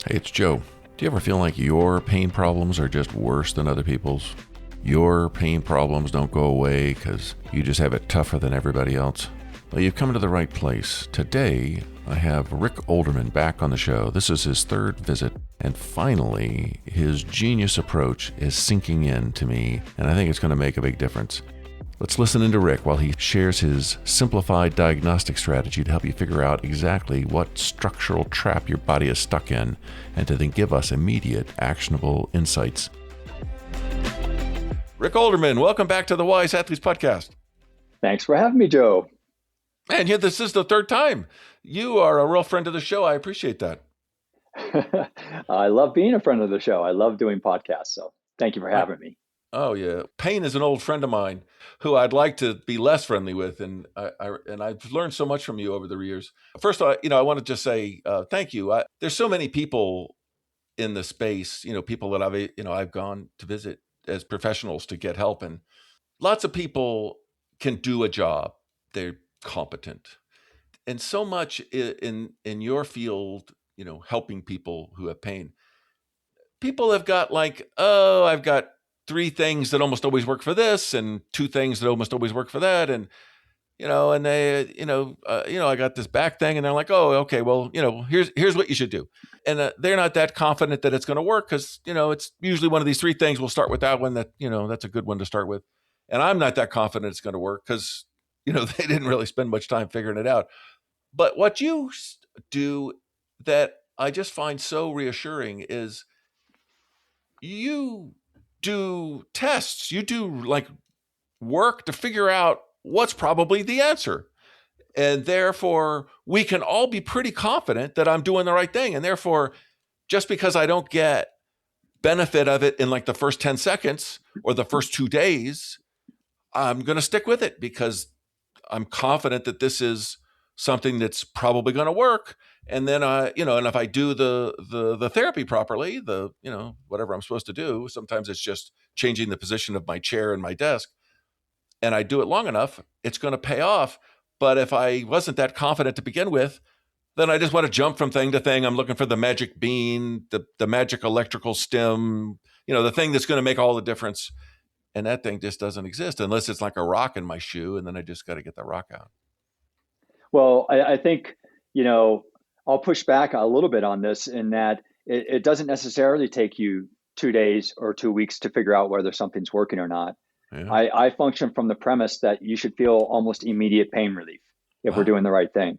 Hey, it's Joe. Do you ever feel like your pain problems are just worse than other people's? Your pain problems don't go away because you just have it tougher than everybody else? Well, you've come to the right place. Today, I have Rick Olderman back on the show. This is his third visit, and finally, his genius approach is sinking in to me, and I think it's going to make a big difference. Let's listen into Rick while he shares his simplified diagnostic strategy to help you figure out exactly what structural trap your body is stuck in and to then give us immediate, actionable insights. Rick Olderman, welcome back to the Wise Athletes Podcast. Thanks for having me, Joe. Man, this is the third time. You are a real friend of the show. I appreciate that. I love being a friend of the show. I love doing podcasts. So thank you for having me. Oh, yeah. Pain is an old friend of mine who I'd like to be less friendly with. And I've learned so much from you over the years. First, I want to just say thank you. There's so many people in the space, people that I've gone to visit as professionals to get help. And lots of people can do a job. They're competent. And so much in your field, helping people who have pain, people have got I've got 3 things that almost always work for this and 2 things that almost always work for that. And, and they, I got this back thing and they're like, oh, okay, well, here's what you should do. And they're not that confident that it's going to work because, it's usually one of these 3 things. We'll start with that one that, that's a good one to start with. And I'm not that confident it's going to work because, they didn't really spend much time figuring it out. But what you do that I just find so reassuring is you do tests, you do work to figure out what's probably the answer. And therefore, we can all be pretty confident that I'm doing the right thing. And therefore, just because I don't get benefit of it in the first 10 seconds or the first 2 days, I'm going to stick with it because I'm confident that this is something that's probably going to work. And then, and if I do the therapy properly, whatever I'm supposed to do, sometimes it's just changing the position of my chair and my desk, and I do it long enough, it's going to pay off. But if I wasn't that confident to begin with, then I just want to jump from thing to thing. I'm looking for the magic bean, the magic electrical stem, the thing that's going to make all the difference. And that thing just doesn't exist unless it's like a rock in my shoe, and then I just got to get the rock out. Well, I think, I'll push back a little bit on this in that it doesn't necessarily take you 2 days or 2 weeks to figure out whether something's working or not. Yeah. I function from the premise that you should feel almost immediate pain relief if we're doing the right thing.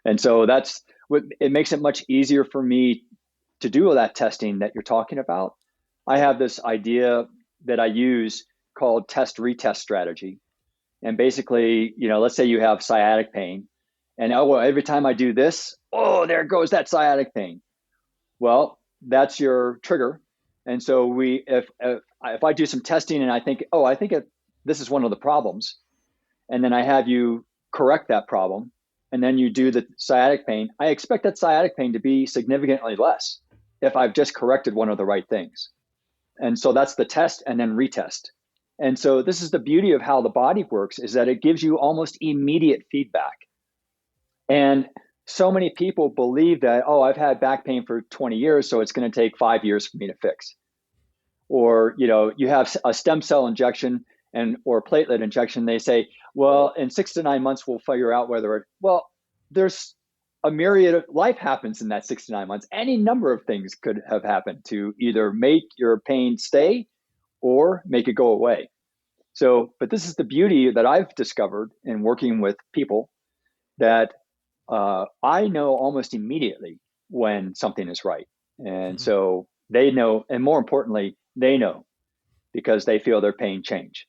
And so that's what it makes it much easier for me to do that testing that you're talking about. I have this idea that I use called test-retest strategy. And basically, let's say you have sciatic pain. And every time I do this, there goes that sciatic pain. Well, that's your trigger. And so if I do some testing and I think, this is one of the problems, and then I have you correct that problem, and then you do the sciatic pain, I expect that sciatic pain to be significantly less if I've just corrected one of the right things. And so that's the test and then retest. And so this is the beauty of how the body works, is that it gives you almost immediate feedback. And so many people believe that, I've had back pain for 20 years, so it's going to take 5 years for me to fix. Or, you have a stem cell injection or platelet injection. They say, well, in 6 to 9 months, we'll figure out there's a myriad of life happens in that 6 to 9 months. Any number of things could have happened to either make your pain stay or make it go away. So, but this is the beauty that I've discovered in working with people, that I know almost immediately when something is right. And so they know, and more importantly, they know because they feel their pain change.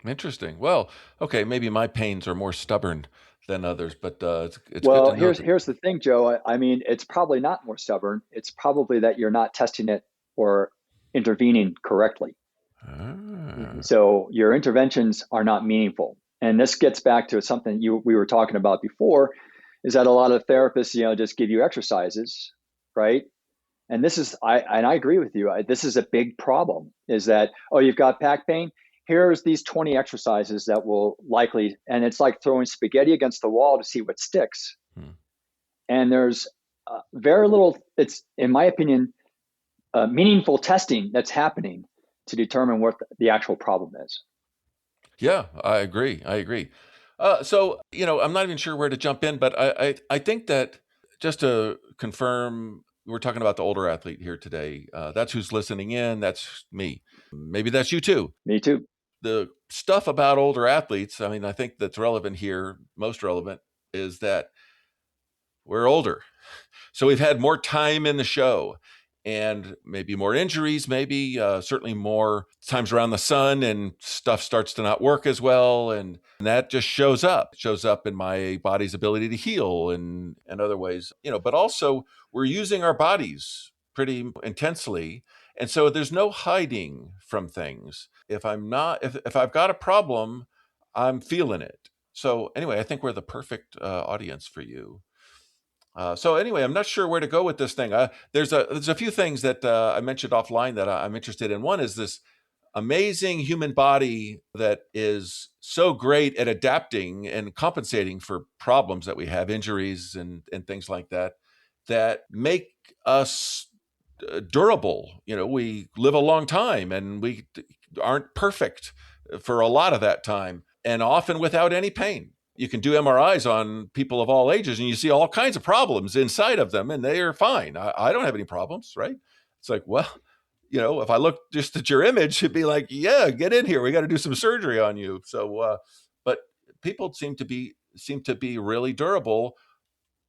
Interesting. Well, okay, maybe my pains are more stubborn than others, but it's well, good to know. Here's the thing, Joe. I mean, it's probably not more stubborn. It's probably that you're not testing it or intervening correctly. So your interventions are not meaningful. And this gets back to something we were talking about before, is that a lot of therapists, just give you exercises, right? And this is, I agree with you. This is a big problem, is that, you've got back pain. Here's these 20 exercises that will likely, and it's like throwing spaghetti against the wall to see what sticks. And there's very little, it's, in my opinion, meaningful testing that's happening to determine what the actual problem is. Yeah, I agree. I agree. So, I'm not even sure where to jump in, but I think that just to confirm, we're talking about the older athlete here today. That's who's listening in. That's me. Maybe that's you too. Me too. The stuff about older athletes, I mean, I think that's relevant here, most relevant, is that we're older. So we've had more time in the show and maybe more injuries, maybe certainly more times around the sun and stuff starts to not work as well. And that just shows up in my body's ability to heal and other ways, but also we're using our bodies pretty intensely. And so there's no hiding from things. If I've got a problem, I'm feeling it. So anyway, I think we're the perfect audience for you. So anyway, I'm not sure where to go with this thing. There's a few things that I mentioned offline that I'm interested in. One is this amazing human body that is so great at adapting and compensating for problems that we have, injuries and things like that, that make us durable. We live a long time and we aren't perfect for a lot of that time and often without any pain. You can do MRIs on people of all ages and you see all kinds of problems inside of them and they are fine. I don't have any problems, right? It's like, well, if I look just at your image, it'd be like, yeah, get in here. We got to do some surgery on you. So, but people seem to be really durable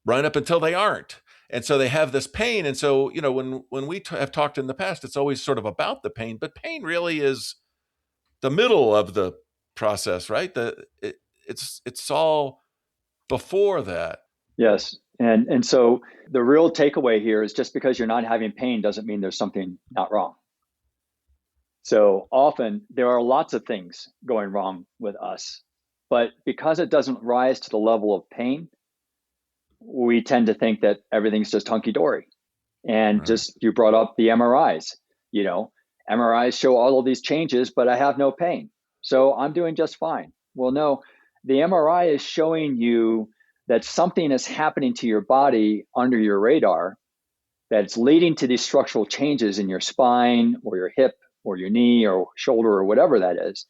right up until they aren't. And so they have this pain. And so, when we have talked in the past, it's always sort of about the pain, but pain really is the middle of the process, right? It's all before that. Yes. And so the real takeaway here is just because you're not having pain doesn't mean there's something not wrong. So often there are lots of things going wrong with us, but because it doesn't rise to the level of pain, we tend to think that everything's just hunky dory. And Right. just, you brought up the MRIs, MRIs show all of these changes, but I have no pain. So I'm doing just fine. Well, no, the MRI is showing you that something is happening to your body under your radar that's leading to these structural changes in your spine or your hip or your knee or shoulder or whatever that is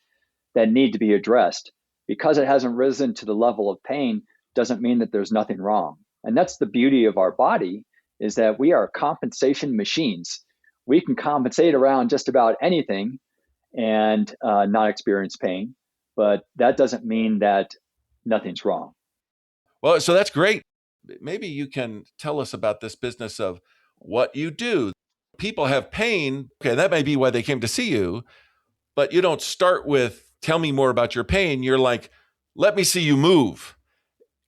that need to be addressed. Because it hasn't risen to the level of pain doesn't mean that there's nothing wrong. And that's the beauty of our body, is that we are compensation machines. We can compensate around just about anything and not experience pain, but that doesn't mean that nothing's wrong. Well, so that's great. Maybe you can tell us about this business of what you do. People have pain. Okay, that may be why they came to see you, but you don't start with, tell me more about your pain. You're like, let me see you move,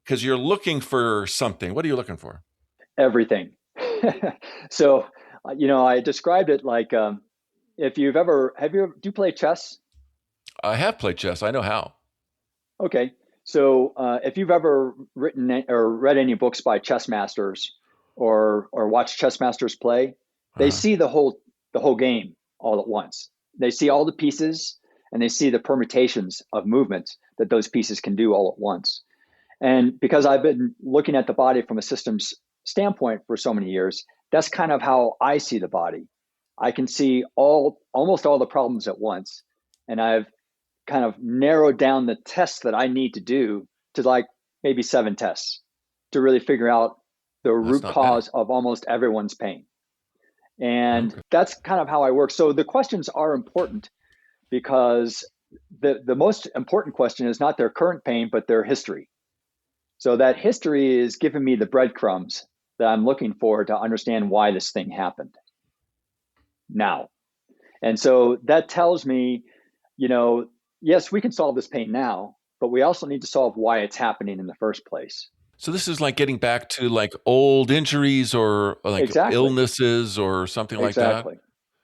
because you're looking for something. What are you looking for? Everything. So, I described it like, if you've ever, do you play chess? I have played chess. I know how. Okay. So, if you've ever written or read any books by chess masters or watched chess masters play, they Uh-huh. see the whole game all at once. They see all the pieces and they see the permutations of movements that those pieces can do all at once. And because I've been looking at the body from a systems standpoint for so many years, that's kind of how I see the body. I can see almost all the problems at once. And I've kind of narrowed down the tests that I need to do to like maybe 7 tests to really figure out the That's root not bad. cause of almost everyone's pain. And Okay. that's kind of how I work. So the questions are important because the most important question is not their current pain, but their history. So that history is giving me the breadcrumbs that I'm looking for to understand why this thing happened now. And so that tells me, yes, we can solve this pain now, but we also need to solve why it's happening in the first place. So this is like getting back to like old injuries or like Exactly. illnesses or something like that. Exactly.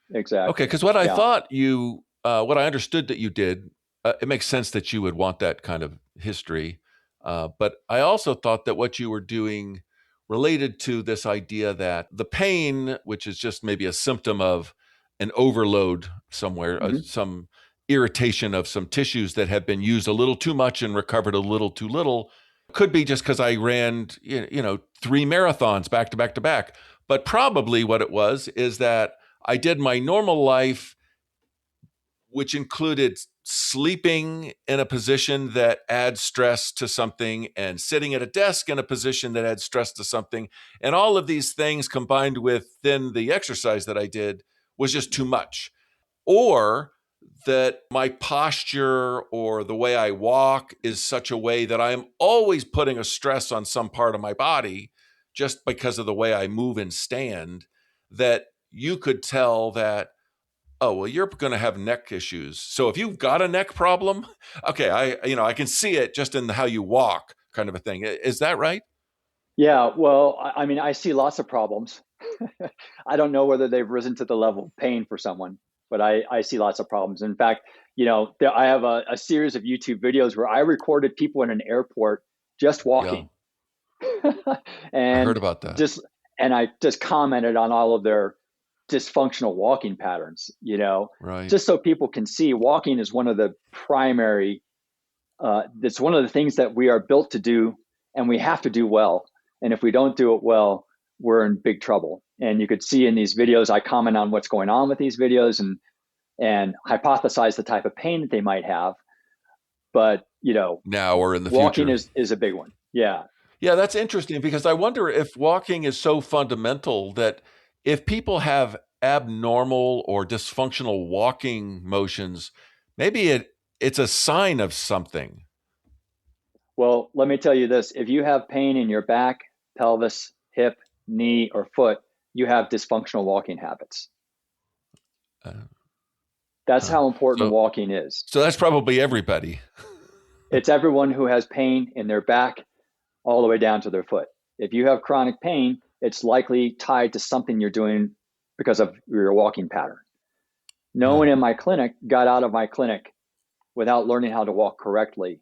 Okay, Exactly. because Yeah. what I understood that you did, it makes sense that you would want that kind of history. But I also thought that what you were doing related to this idea that the pain, which is just maybe a symptom of an overload somewhere, Hmm. some irritation of some tissues that have been used a little too much and recovered a little too little, could be just because I ran, 3 marathons back to back to back. But probably what it was is that I did my normal life, which included sleeping in a position that adds stress to something and sitting at a desk in a position that adds stress to something. And all of these things combined with then the exercise that I did was just too much. Or that my posture or the way I walk is such a way that I'm always putting a stress on some part of my body just because of the way I move and stand, that you could tell that, oh, well, you're going to have neck issues. So if you've got a neck problem, okay, I can see it just in how you walk, kind of a thing. Is that right? Yeah, well, I mean, I see lots of problems. I don't know whether they've risen to the level of pain for someone, but I see lots of problems. In fact, I have a series of YouTube videos where I recorded people in an airport just Yeah, walking, I heard and about that. just I just commented on all of their dysfunctional walking patterns. Right. Just so people can see, walking is one of the primary. It's one of the things that we are built to do, and we have to do well. And if we don't do it well, we're in big trouble. And you could see in these videos, I comment on what's going on with these videos and hypothesize the type of pain that they might have. But Now or in the walking future. is a big one. Yeah. Yeah, that's interesting because I wonder if walking is so fundamental that if people have abnormal or dysfunctional walking motions, maybe it's a sign of something. Well, let me tell you this: if you have pain in your back, pelvis, hip, knee, or foot, you have dysfunctional walking habits. Uh, That's huh. how important So walking is. so that's probably everybody. It's everyone who has pain in their back all the way down to their foot. If you have chronic pain, it's likely tied to something you're doing because of your walking pattern. No Huh. one in my clinic got out of my clinic without learning how to walk correctly.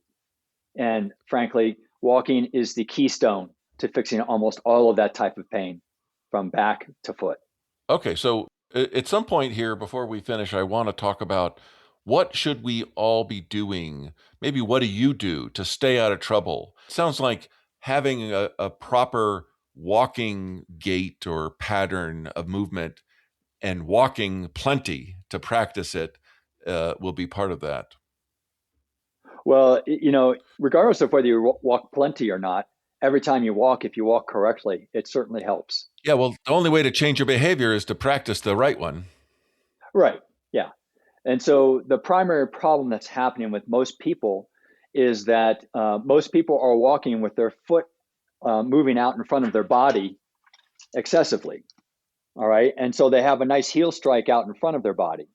And frankly, walking is the keystone to fixing almost all of that type of pain from back to foot. Okay, so at some point here before we finish, I want to talk about what should we all be doing? Maybe what do you do to stay out of trouble? Sounds like having a proper walking gait or pattern of movement and walking plenty to practice it will be part of that. Well, regardless of whether you walk plenty or not, every time you walk, if you walk correctly, it certainly helps. Yeah, well, the only way to change your behavior is to practice the right one. Right. Yeah. And so the primary problem that's happening with most people is that most people are walking with their foot moving out in front of their body excessively. All right. And so they have a nice heel strike out in front of their body.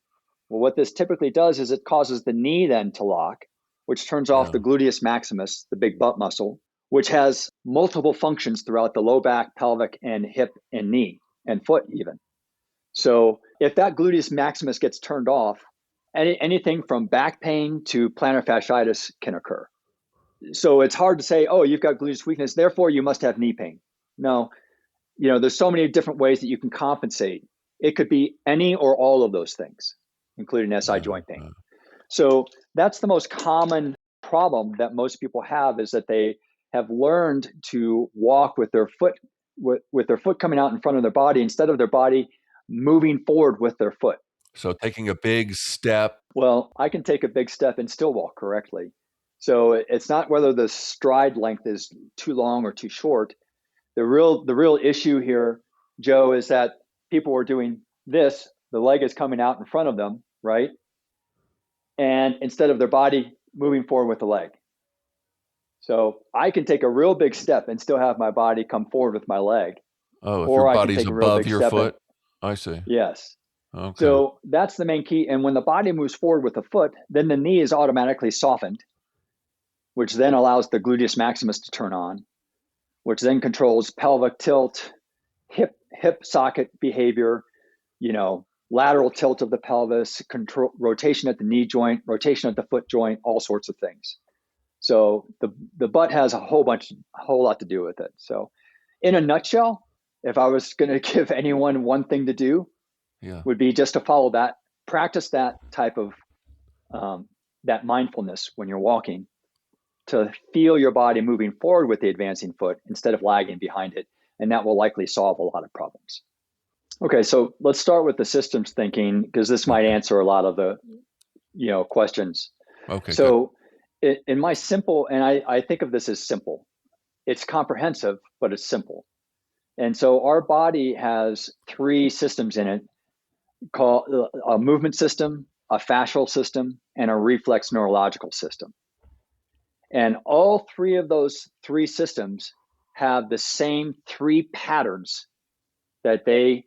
Well, what this typically does is it causes the knee then to lock, which turns off Yeah. the gluteus maximus, the big butt muscle, which has multiple functions throughout the low back, pelvic, and hip and knee and foot even. So if that gluteus maximus gets turned off, anything from back pain to plantar fasciitis can occur. So it's hard to say, oh, you've got gluteus weakness, therefore you must have knee pain. No, there's so many different ways that you can compensate. It could be any or all of those things, including SI Uh, joint pain. uh, So that's the most common problem that most people have, is that they have learned to walk with their foot with their foot coming out in front of their body instead of their body moving forward with their foot. so taking a big step. Well, I can take a big step and still walk correctly. So it's not whether the stride length is too long or too short. The real issue here, Joe, is that people are doing this, the leg is coming out in front of them, right? And instead of their body moving forward with the leg. So I can take a real big step and still have my body come forward with my leg, Oh, if your or I can body's take a real above big your step and foot, I see. yes. Okay. So that's the main key. And when the body moves forward with the foot, then the knee is automatically softened, which then allows the gluteus maximus to turn on, which then controls pelvic tilt, hip socket behavior, lateral tilt of the pelvis, control rotation at the knee joint, rotation at the foot joint, all sorts of things. So the butt has a whole lot to do with it. So in a nutshell, if I was going to give anyone one thing to do, Yeah. would be just to follow that, practice that type of that mindfulness when you're walking to feel your body moving forward with the advancing foot instead of lagging behind it. And that will likely solve a lot of problems. Okay, so let's start with the systems thinking, because this might answer a lot of the questions. Okay, good. So in my simple, and I think of this as simple, it's comprehensive, but it's simple. And so our body has three systems in it, called a movement system, a fascial system, and a reflex neurological system. And all three of those three systems have the same three patterns that they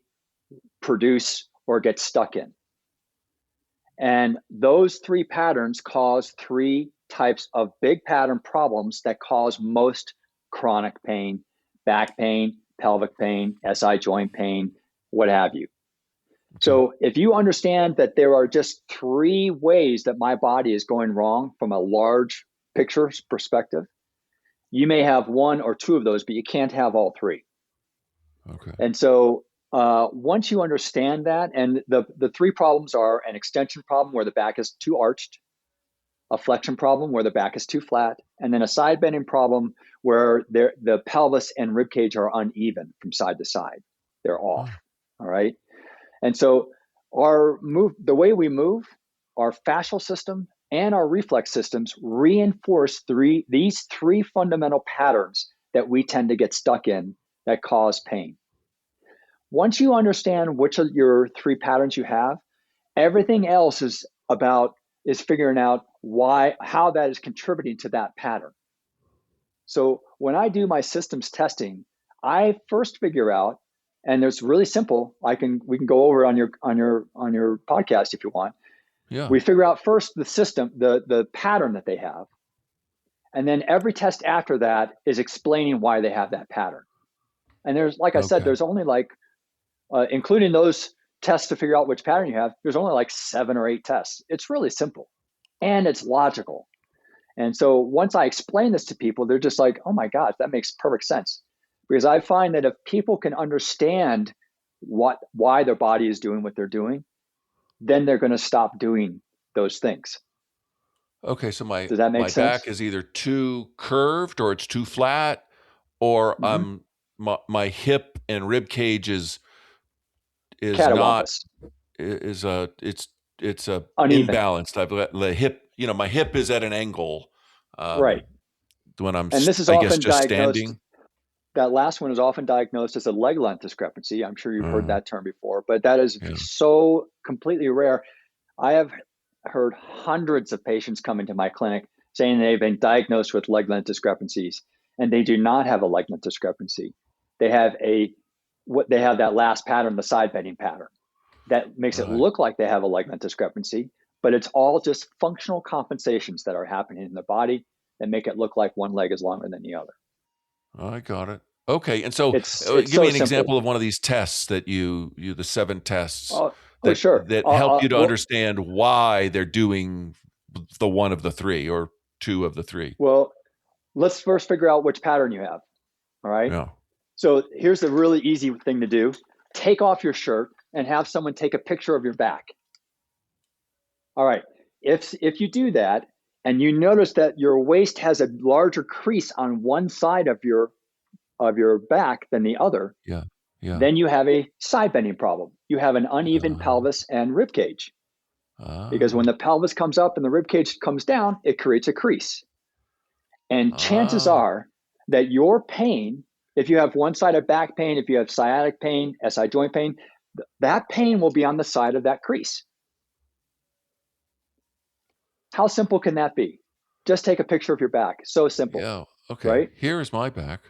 produce or get stuck in. And those three patterns cause three types of big pattern problems that cause most chronic pain, back pain, pelvic pain, SI joint pain, what have you. Okay. So if you understand that there are just three ways that my body is going wrong from a large picture perspective, you may have one or two of those, but you can't have all three. Okay. And so once you understand that, and the three problems are an extension problem where the back is too arched, a flexion problem where the back is too flat, and then a side bending problem where the pelvis and rib cage are uneven from side to side. They're off. All right. And so the way we move, our fascial system and our reflex systems reinforce these three fundamental patterns that we tend to get stuck in that cause pain. Once you understand which of your three patterns you have, everything else is figuring out how that is contributing to that pattern. So when I do my systems testing, I first figure out, and it's really simple. We can go over on your podcast if you want. Yeah. We figure out first the system, the pattern that they have, and then every test after that is explaining why they have that pattern. And there's, like I said, there's only including those tests to figure out which pattern you have, there's only 7 or 8 tests. It's really simple and it's logical. And so once I explain this to people, they're just like, oh my God, that makes perfect sense. Because I find that if people can understand why their body is doing what they're doing, then they're going to stop doing those things. Okay, so does that make sense? Back is either too curved or it's too flat, or my hip and rib cage is not it's uneven. Imbalanced. I've got the hip, my hip is at an angle. Right. When I'm, and this is I often guess, just diagnosed. standing. That last one is often diagnosed as a leg length discrepancy. I'm sure you've heard that term before, but that is so completely rare. I have heard hundreds of patients come into my clinic saying they've been diagnosed with leg length discrepancies, and they do not have a leg length discrepancy. They have that last pattern, the side bending pattern, that makes it look like they have a lig discrepancy, but it's all just functional compensations that are happening in the body that make it look like one leg is longer than the other. I got it. Okay. And so it's give so me an simple. Example of one of these tests that the 7 tests sure. that help you to understand why they're doing the one of the 3 or 2 of the 3. Well, let's first figure out which pattern you have. All right. Yeah. So here's the really easy thing to do. Take off your shirt and have someone take a picture of your back. All right. If you do that and you notice that your waist has a larger crease on one side of your back than the other, then you have a side bending problem. You have an uneven pelvis and rib cage. Because when the pelvis comes up and the rib cage comes down, it creates a crease. And chances are that your pain, if you have one-sided back pain, if you have sciatic pain, SI joint pain, that pain will be on the side of that crease. How simple can that be? Just take a picture of your back. So simple. Yeah. Okay. Right? Here is my back.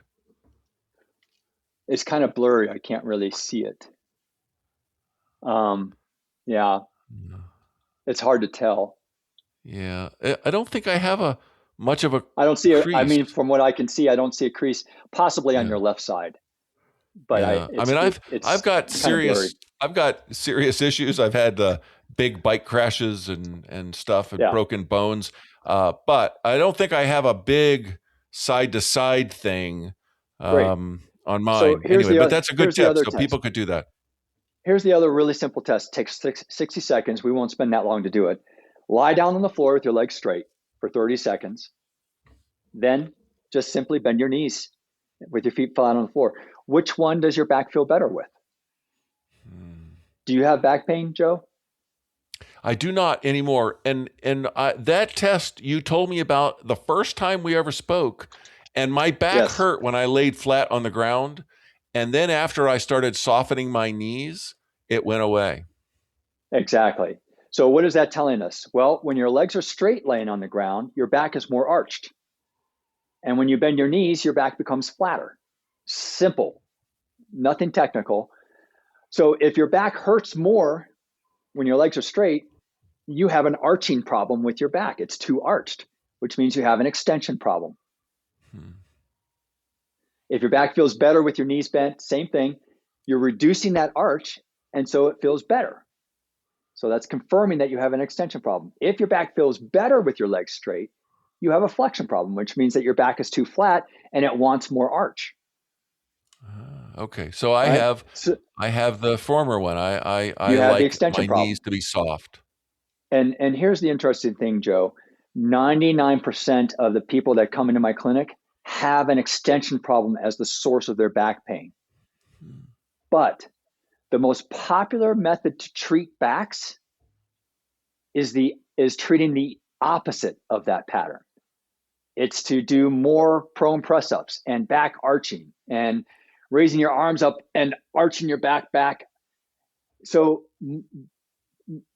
It's kind of blurry. I can't really see it. Yeah. It's hard to tell. Yeah. I don't think I have much of a I don't see crease. I mean, from what I can see, I don't see a crease, possibly on your left side. But I've got serious issues. I've had big bike crashes and stuff and broken bones. But I don't think I have a big side to side thing on mine. So anyway, but that's a good tip. So people could do that. Here's the other really simple test. It takes 60 seconds. We won't spend that long to do it. Lie down on the floor with your legs straight for 30 seconds. then just simply bend your knees with your feet flat on the floor. Which one does your back feel better with? Do you have back pain, Joe? I do not anymore. And that test you told me about the first time we ever spoke, and my back Yes, hurt when I laid flat on the ground. And then after I started softening my knees, it went away. exactly. So what is that telling us? Well, when your legs are straight laying on the ground, your back is more arched. And when you bend your knees, your back becomes flatter. Simple, nothing technical. So if your back hurts more when your legs are straight, you have an arching problem with your back. It's too arched, which means you have an extension problem. If your back feels better with your knees bent, same thing. You're reducing that arch, and so it feels better. So that's confirming that you have an extension problem. If your back feels better with your legs straight, you have a flexion problem, which means that your back is too flat and it wants more arch. Okay, so I Right? have So I have the former one. I you have the like extension my knees problem. to be soft. And here's the interesting thing, Joe. 99% of the people that come into my clinic have an extension problem as the source of their back pain. But the most popular method to treat backs is treating the opposite of that pattern. It's to do more prone press ups and back arching and raising your arms up and arching your back. So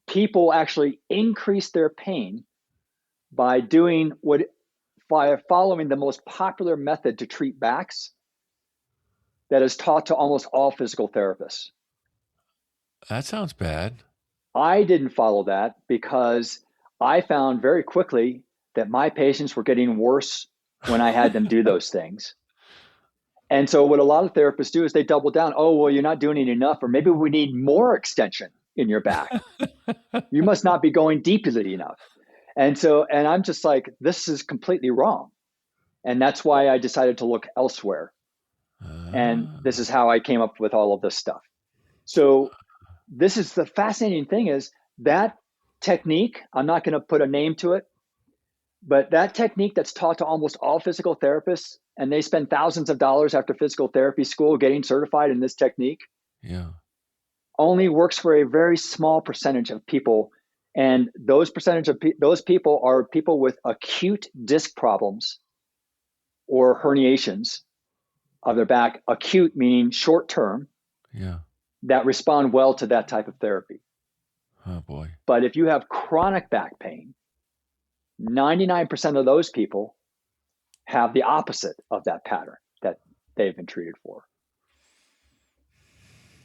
people actually increase their pain by following the most popular method to treat backs that is taught to almost all physical therapists. That sounds bad. I didn't follow that because I found very quickly that my patients were getting worse when I had them do those things. And so what a lot of therapists do is they double down. Oh, well, you're not doing it enough, or maybe we need more extension in your back. You must not be going deeply enough. And I'm just like, this is completely wrong. And that's why I decided to look elsewhere. And this is how I came up with all of this stuff. So this is the fascinating thing is that technique, I'm not going to put a name to it, but that technique that's taught to almost all physical therapists, and they spend thousands of dollars after physical therapy school getting certified in this technique, Yeah. only works for a very small percentage of people. And those those people are people with acute disc problems or herniations of their back, acute meaning short term, Yeah. that respond well to that type of therapy. Oh boy. But if you have chronic back pain, 99% of those people have the opposite of that pattern that they've been treated for.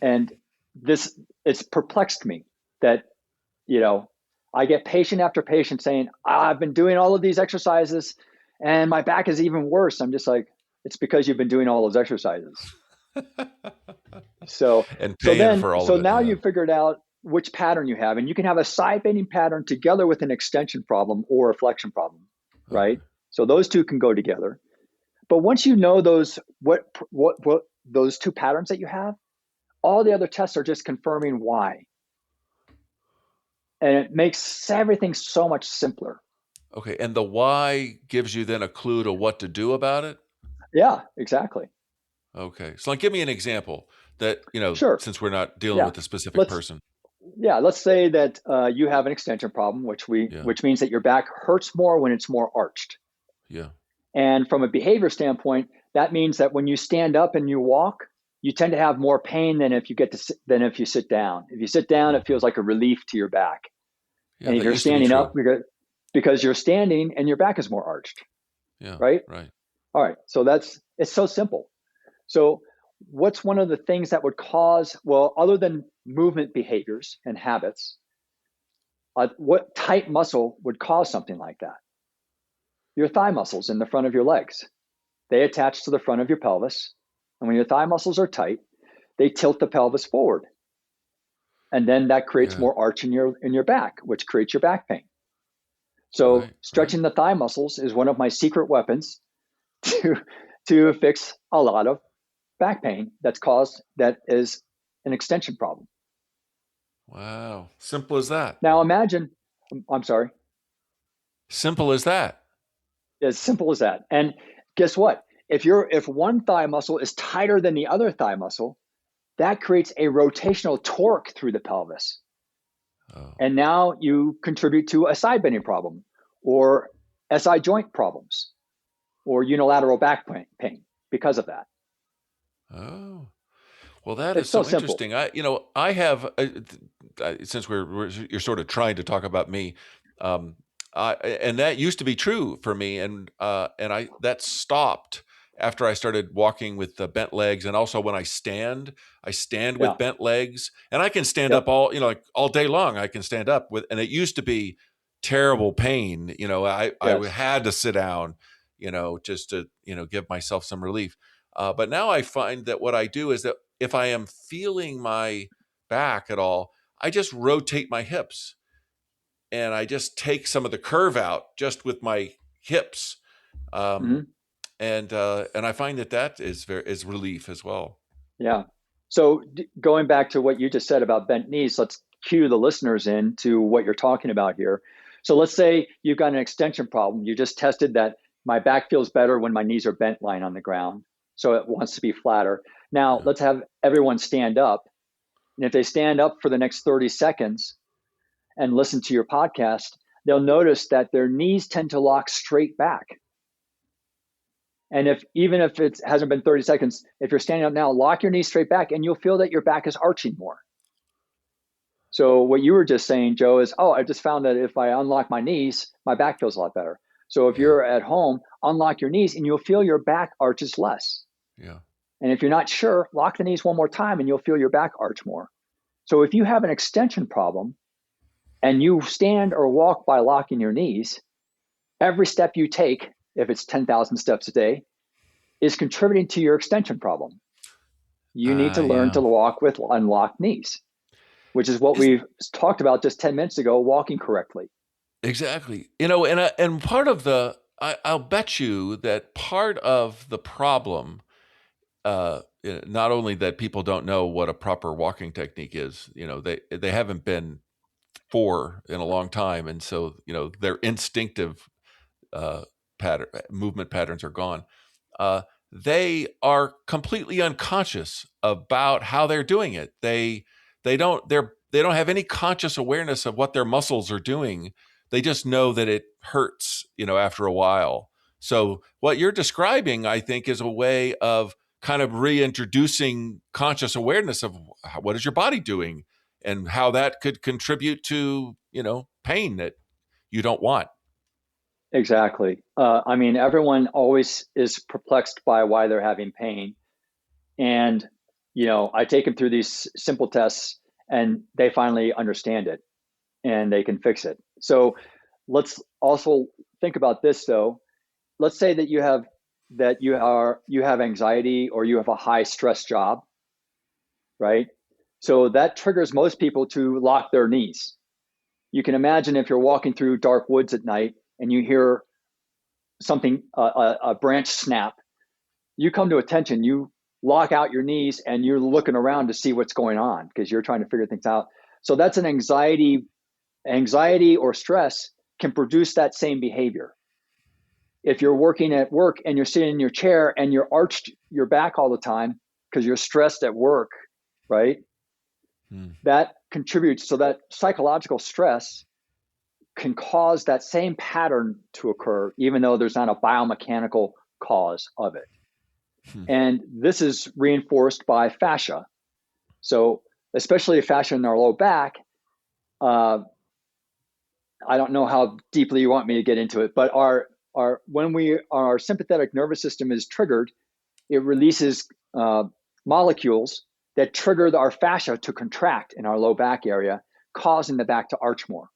And it's perplexed me that, I get patient after patient saying, I've been doing all of these exercises and my back is even worse. I'm just like, it's because you've been doing all those exercises. So, And paying for all so of it. now Yeah. you've figured out which pattern you have, and you can have a side bending pattern together with an extension problem or a flexion problem, right? Okay. So those two can go together. But once you know what those two patterns that you have, all the other tests are just confirming why, and it makes everything so much simpler. Okay. And the why gives you then a clue to what to do about it. Yeah, exactly. Okay. So like, give me an example that, Sure. since we're not dealing Yeah. with a specific Let's person. let's say that you have an extension problem, Yeah. which means that your back hurts more when it's more arched. Yeah. And from a behavior standpoint, that means that when you stand up and you walk, you tend to have more pain than if you sit down. If you sit down, it feels like a relief to your back. Yeah. And if That you're used to be standing true. up, because you're standing and your back is more arched, Yeah. right? Right. All right. So it's so simple. So what's one of the things that would cause, well, other than movement behaviors and habits, what tight muscle would cause something like that? Your thigh muscles in the front of your legs. They attach to the front of your pelvis. And when your thigh muscles are tight, they tilt the pelvis forward. And then that creates Yeah. more arch in your back, which creates your back pain. So Right. Right. stretching the thigh muscles is one of my secret weapons to fix a lot of back pain that is an extension problem. Wow. Simple as that. Now imagine, I'm sorry. Simple as that. As simple as that. And guess what? If one thigh muscle is tighter than the other thigh muscle, that creates a rotational torque through the pelvis. Oh, And now you contribute to a side bending problem or SI joint problems or unilateral back pain because of that. oh. Well, that is It's so so simple. interesting. I have, since you're sort of trying to talk about me, um, and that used to be true for me, and that stopped after I started walking with the bent legs, and also when I stand Yeah. with bent legs, and I can stand Yep. up like all day long. I can stand up with, and it used to be terrible pain. I Yes. had to sit down, just to give myself some relief. But now I find that what I do is that if I am feeling my back at all, I just rotate my hips and I just take some of the curve out just with my hips. Um, Mm-hmm. and I find that is relief as well. Yeah. So going back to what you just said about bent knees, let's cue the listeners in to what you're talking about here. So let's say you've got an extension problem. You just tested that my back feels better when my knees are bent lying on the ground. So it wants to be flatter. Now Yeah. let's have everyone stand up. And if they stand up for the next 30 seconds and listen to your podcast, they'll notice that their knees tend to lock straight back. And even if it hasn't been 30 seconds, if you're standing up now, lock your knees straight back and you'll feel that your back is arching more. So what you were just saying, Joe, is, oh, I just found that if I unlock my knees, my back feels a lot better. So if Yeah. you're at home, unlock your knees and you'll feel your back arches less. Yeah. And if you're not sure, lock the knees one more time and you'll feel your back arch more. So if you have an extension problem and you stand or walk by locking your knees, every step you take, if it's 10,000 steps a day, is contributing to your extension problem. You need to learn to Yeah. walk with unlocked knees, which is what Is we talked about just 10 minutes ago, walking correctly. Exactly. And part of I'll bet you that part of the problem, not only that people don't know what a proper walking technique is, they haven't been in a long time, and so their instinctive uh, movement patterns are gone. Uh, they are completely unconscious about how they're doing it. They don't have any conscious awareness of what their muscles are doing. They just know that it hurts, after a while. So what you're describing, I think, is a way of kind of reintroducing conscious awareness of what is your body doing and how that could contribute to, pain that you don't want. Exactly. I mean, everyone always is perplexed by why they're having pain. And, I take them through these simple tests and they finally understand it and they can fix it. So let's also think about this though. Let's say that you have anxiety or you have a high stress job, right? So that triggers most people to lock their knees. You can imagine if you're walking through dark woods at night and you hear something, a branch snap, you come to attention, you lock out your knees and you're looking around to see what's going on because you're trying to figure things out. So that's an anxiety or stress can produce that same behavior. If you're working at work and you're sitting in your chair and you're arched your back all the time because you're stressed at work, right? Hmm. That contributes. So that psychological stress can cause that same pattern to occur, even though there's not a biomechanical cause of it. Hmm. And this is reinforced by fascia. So, especially fascia in our low back. I don't know how deeply you want me to get into it, but our sympathetic nervous system is triggered, it releases molecules that trigger our fascia to contract in our low back area, causing the back to arch more.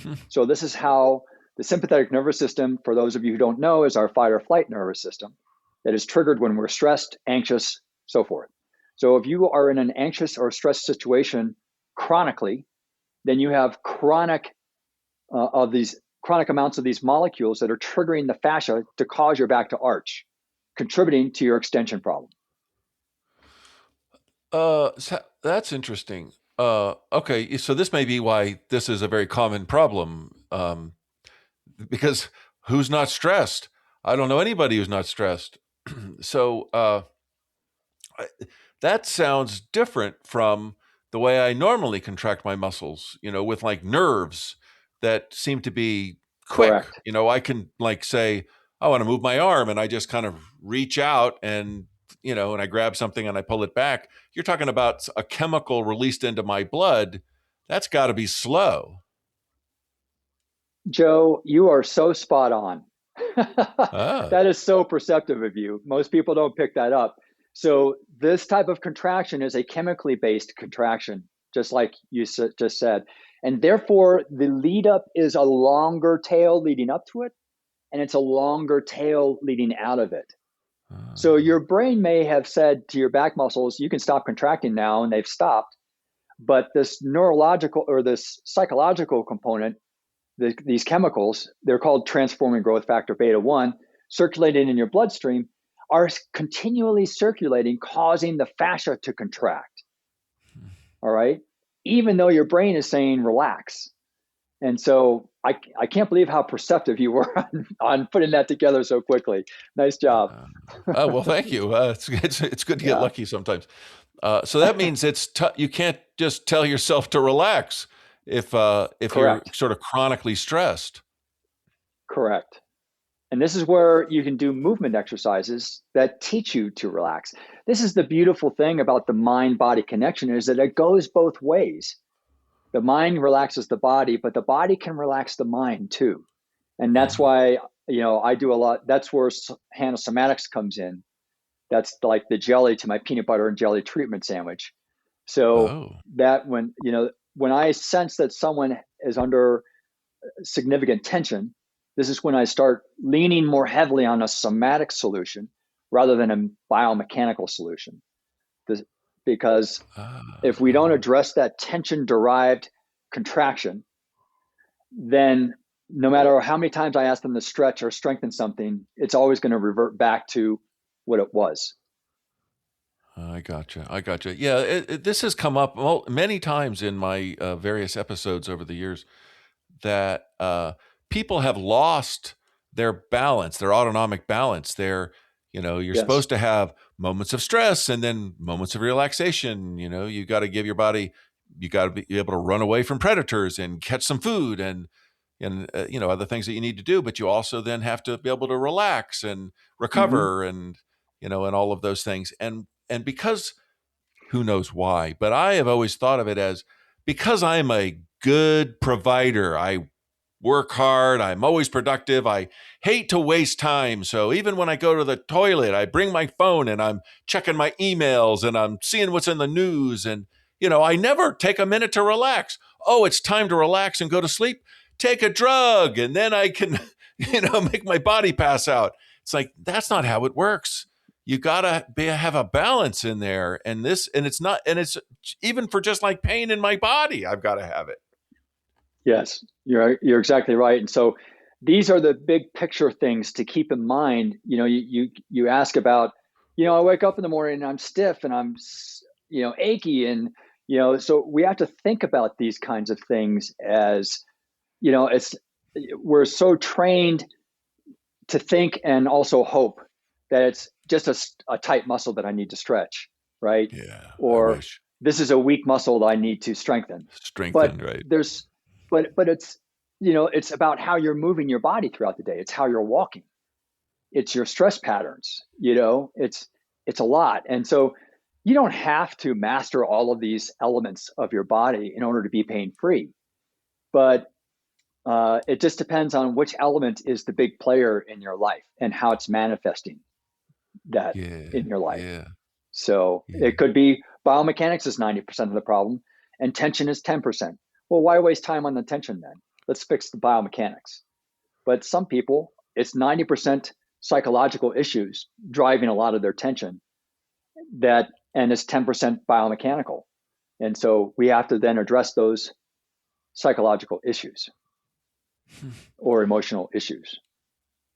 Hmm. So this is how the sympathetic nervous system, for those of you who don't know, is our fight or flight nervous system that is triggered when we're stressed, anxious, so forth. So if you are in an anxious or stressed situation chronically, then you have chronic amounts of these molecules that are triggering the fascia to cause your back to arch, contributing to your extension problem. That's interesting. Okay, so this may be why this is a very common problem, because who's not stressed? I don't know anybody who's not stressed. So that sounds different from the way I normally contract my muscles, with like nerves that seem to be quick. Correct. I can like say, I want to move my arm, and I just kind of reach out and, and I grab something and I pull it back. You're talking about a chemical released into my blood. That's got to be slow. Joe, you are so spot on. Ah, That is so perceptive of you. Most people don't pick that up. So, this type of contraction is a chemically based contraction, just like you just said. And therefore, the lead up is a longer tail leading up to it, and it's a longer tail leading out of it. So, ah, your brain may have said to your back muscles, you can stop contracting now, and they've stopped. But this neurological or this psychological component, these chemicals, they're called transforming growth factor beta 1, circulating in your bloodstream, are continually circulating, causing the fascia to contract. All right. Even though your brain is saying relax. And so I can't believe how perceptive you were on putting that together so quickly. Nice job. oh, well, thank you. It's good to get Yeah. lucky sometimes. So that means you can't just tell yourself to relax if you're Correct. sort of chronically stressed. Correct. And this is where you can do movement exercises that teach you to relax. This is the beautiful thing about the mind body connection is that it goes both ways. The mind relaxes the body, but the body can relax the mind too. And that's Ah, why, I do a lot. That's where somatics comes in. That's like the jelly to my peanut butter and jelly treatment sandwich. So oh, that when I sense that someone is under significant tension, this is when I start leaning more heavily on a somatic solution rather than a biomechanical solution. This, because if we don't ah. address that tension derived contraction, then no matter how many times I ask them to stretch or strengthen something, it's always going to revert back to what it was. I gotcha. I gotcha. Yeah, this has come up many times in my various episodes over the years that people have lost their balance, their autonomic balance. You're Yes. supposed to have moments of stress and then moments of relaxation. You got to give your body, you got to be able to run away from predators and catch some food and other things that you need to do. But you also then have to be able to relax and Mm-hmm. recover and all of those things. And because who knows why, but I have always thought of it as because I'm a good provider. I work hard. I'm always productive. I hate to waste time. So even when I go to the toilet, I bring my phone and I'm checking my emails and I'm seeing what's in the news. And, I never take a minute to relax. Oh, it's time to relax and go to sleep. Take a drug and then I can, make my body pass out. It's like, that's not how it works. You gotta have a balance in there, and it's not, and it's even for just like pain in my body, I've got to have it. Yes, you're exactly right. And so these are the big picture things to keep in mind. You ask about, I wake up in the morning and I'm stiff and I'm achy and so we have to think about these kinds of things as it's we're so trained to think and also hope that it's just a tight muscle that I need to stretch, right? Yeah, I Or wish. this is a weak muscle that I need to strengthen. But Strengthened, right? there's, but it's, it's about how you're moving your body throughout the day. It's how you're walking. It's your stress patterns. It's a lot, and so you don't have to master all of these elements of your body in order to be pain free. But it just depends on which element is the big player in your life and how it's manifesting that Yeah, in your life. yeah, So yeah. it could be biomechanics is 90% of the problem and tension is 10%. Well, why waste time on the tension then? Let's fix the biomechanics. But some people, it's 90% psychological issues driving a lot of their tension and it's 10% biomechanical. And so we have to then address those psychological issues or emotional issues.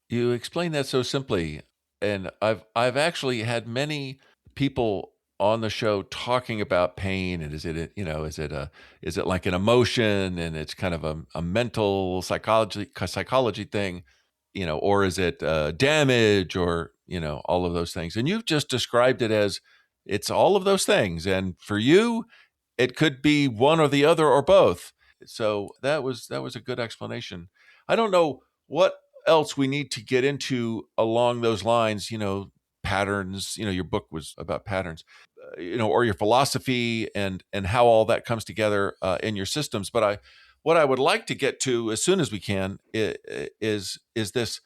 You explain that so simply, and I've actually had many people on the show talking about pain and is it like an emotion and it's kind of a mental psychology thing. or is it damage, or, all of those things. And you've just described it as it's all of those things. And for you, it could be one or the other or both. So that was a good explanation. I don't know what else we need to get into along those lines, patterns, your book was about patterns, or your philosophy and how all that comes together in your systems. But what I would like to get to as soon as we can is this.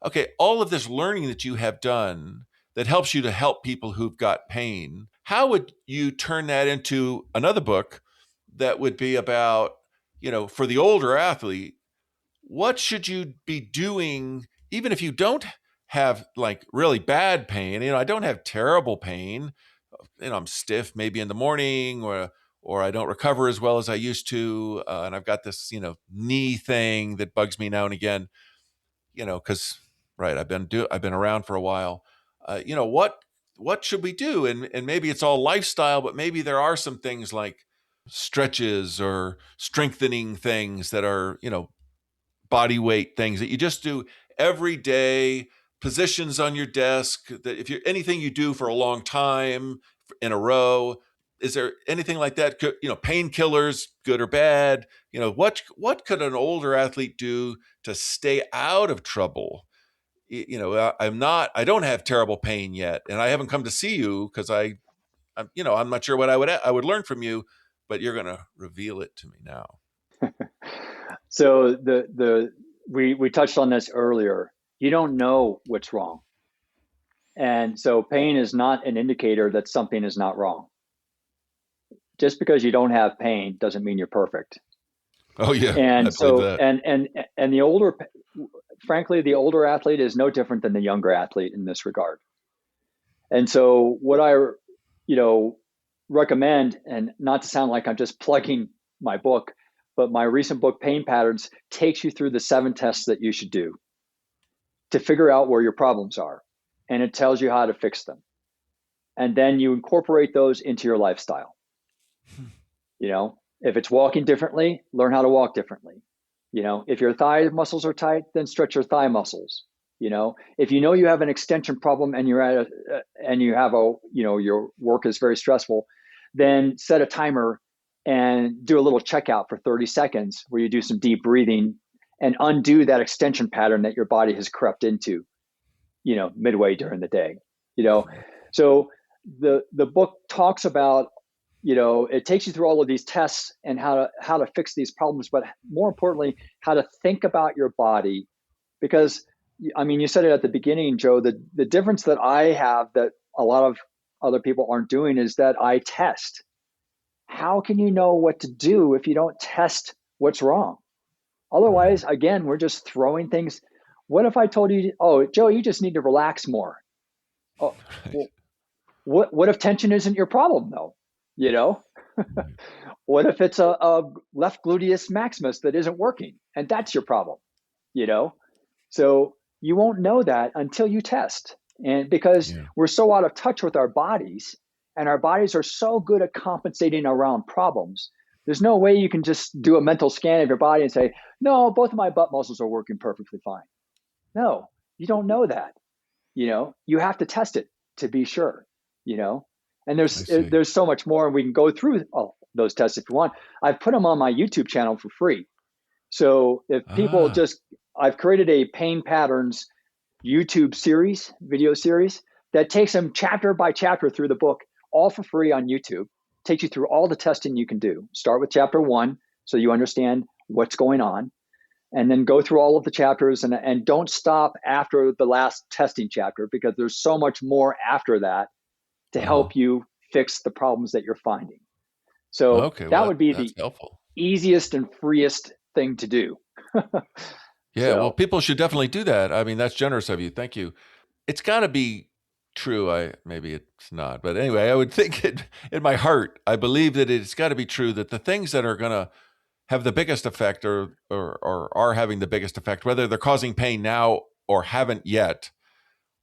Okay, all of this learning that you have done that helps you to help people who've got pain, how would you turn that into another book that would be about, for the older athlete, what should you be doing even if you don't have like really bad pain? I don't have terrible pain. I'm stiff maybe in the morning, or I don't recover as well as I used to, and I've got this, knee thing that bugs me now and again, because right, I've been around for a while. What should we do? And maybe it's all lifestyle, but maybe there are some things like stretches or strengthening things that are, body weight things that you just do every day, positions on your desk, that if you're anything you do for a long time in a row. Is there anything like that? Painkillers, good or bad? What could an older athlete do to stay out of trouble? I don't have terrible pain yet, and I haven't come to see you because I'm not sure what I would learn from you, but you're going to reveal it to me now. So we touched on this earlier. You don't know what's wrong. And so pain is not an indicator that something is not wrong. Just because you don't have pain doesn't mean you're perfect. Oh yeah, And I believe so that. and frankly, the older athlete is no different than the younger athlete in this regard. And so what I recommend, and not to sound like I'm just plugging my book, but my recent book, Pain Patterns, takes you through the 7 tests that you should do to figure out where your problems are. And it tells you how to fix them. And then you incorporate those into your lifestyle. If it's walking differently, learn how to walk differently. If your thigh muscles are tight, then stretch your thigh muscles. If you have an extension problem and you have your work is very stressful, then set a timer and do a little checkout for 30 seconds where you do some deep breathing and undo that extension pattern that your body has crept into, midway during the day. So the book talks about, it takes you through all of these tests and how to fix these problems, but more importantly, how to think about your body. Because you said it at the beginning, Joe, the difference that I have that a lot of other people aren't doing is that I test. How can you know what to do if you don't test what's wrong? Otherwise, again, we're just throwing things. What if I told you, oh, Joe, you just need to relax more? Oh, well, what if tension isn't your problem though? What if it's a left gluteus maximus that isn't working and that's your problem? So you won't know that until you test. And because we're so out of touch with our bodies, and our bodies are so good at compensating around problems, there's no way you can just do a mental scan of your body and say, no, both of my butt muscles are working perfectly fine. No, you don't know that. You have to test it to be sure, and there's so much more, and we can go through all those tests if you want. I've put them on my YouTube channel for free. So if people I've created a pain patterns YouTube video series that takes them chapter by chapter through the book, all for free on YouTube. Takes you through all the testing you can do. Start with chapter 1 so you understand what's going on, and then go through all of the chapters and don't stop after the last testing chapter, because there's so much more after that to help you fix the problems that you're finding. So that would be the helpful, easiest and freest thing to do. Yeah, well, people should definitely do that. That's generous of you. Thank you. It's got to be true. Maybe it's not, but anyway, I would think it in my heart. I believe that it's got to be true that the things that are going to have the biggest effect, or are having the biggest effect, whether they're causing pain now or haven't yet,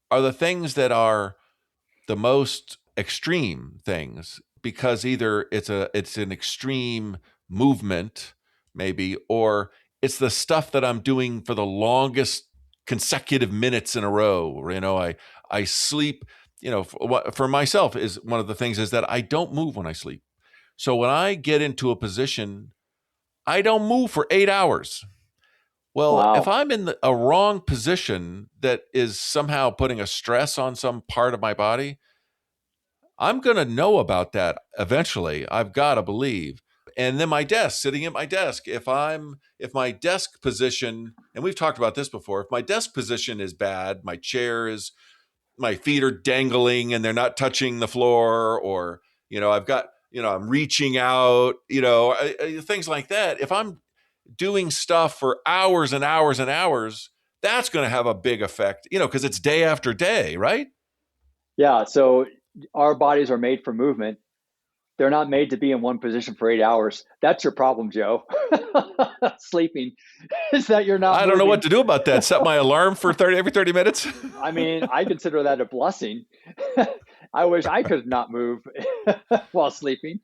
are the things that are the most extreme things, because either it's an extreme movement maybe, or it's the stuff that I'm doing for the longest consecutive minutes in a row. I sleep, for myself is one of the things is that I don't move when I sleep. So when I get into a position, I don't move for 8 hours. Well, if Wow. I'm in a wrong position that is somehow putting a stress on some part of my body, I'm going to know about that eventually. I've got to believe. And then my desk, sitting at my desk, if my desk position, and we've talked about this before, if my desk position is bad, my feet are dangling and they're not touching the floor, or, I'm reaching out, things like that. If I'm doing stuff for hours and hours and hours, that's going to have a big effect, because it's day after day, right? Yeah. So our bodies are made for movement. They're not made to be in one position for 8 hours. That's your problem, Joe. Sleeping is that you're not I don't know what moving. to do about that. Set my alarm for every 30 minutes. I mean, I consider that a blessing. I wish I could not move while sleeping.